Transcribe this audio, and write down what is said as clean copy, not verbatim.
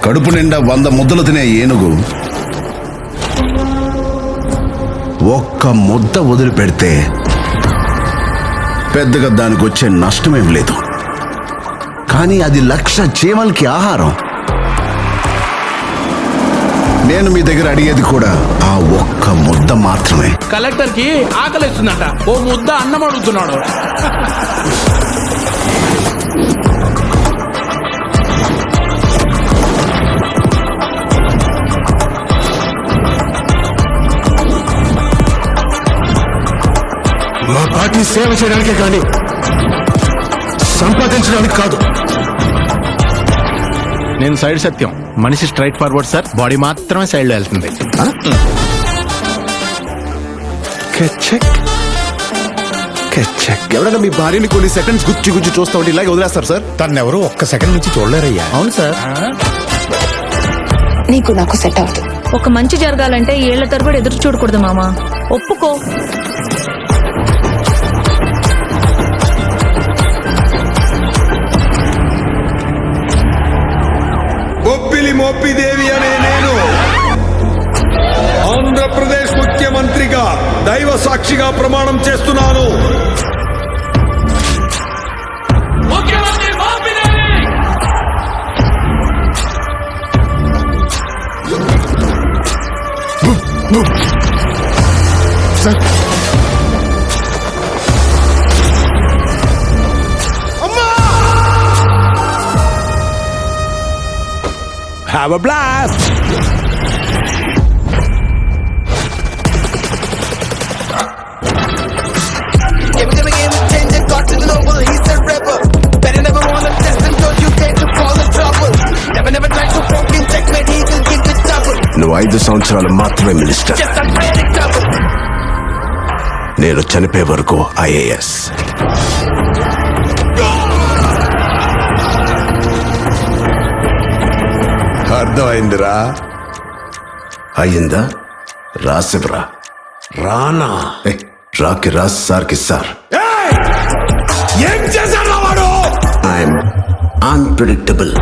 కడుపు నిండా 100 ముద్దలు తినే ఏనుగు ఒక్క ముద్ద వదిలిపెడితే పెద్దగా దానికి వచ్చే నష్టమేం లేదు. కానీ అది 1,00,000 చీమలకి ఆహారం. నేను మీ దగ్గర అడిగేది కూడా ఆ ఒక్క ముద్ద మాత్రమే. కలెక్టర్ కి ఆకలిస్తుందట, ఓ ముద్ద అన్నం అడుగుతున్నాడు. మా పార్టీ సేవ చేయడానికే కానీ సంపాదించడానికి కాదు. నేను సైడ్ సత్యం, మనిషి స్ట్రైట్ ఫార్వర్డ్ సార్, బాడీ మాత్రమే సైడ్ లో వెళ్తుంది. ఎవరైనా మీ భార్యని కొన్ని సెకండ్స్ గుచ్చి గుచ్చి చూస్తా ఉంటే ఇలాగే వదిలేస్తారు సార్? తన్నెవరు ఒక్క సెకండ్ నుంచి చూడలేరయ్యా. అవును సార్. నీకు నాకు సెట్ అవుతుంది. ఒక మంచి జరగాలంటే ఏళ్ల తరబడి ఎదురు చూడకూడదు మామ, ఒప్పుకో. బొబ్బిలి మోపిదేవి అనే నేను ఆంధ్రప్రదేశ్ ముఖ్యమంత్రిగా దైవ సాక్షిగా ప్రమాణం చేస్తున్నాను. Have a blast! నువ్వు 5 సంవత్సరాలు మాత్రమే మినిస్టర్. నేను చనిపోయే వరకు IAS. అర్థమైందిరా? అయ్యిందా? రాసివరా. రానా రాకి రాస్ సార్కి సార్. ఏం చేశాడు వాడు? I'm unpredictable.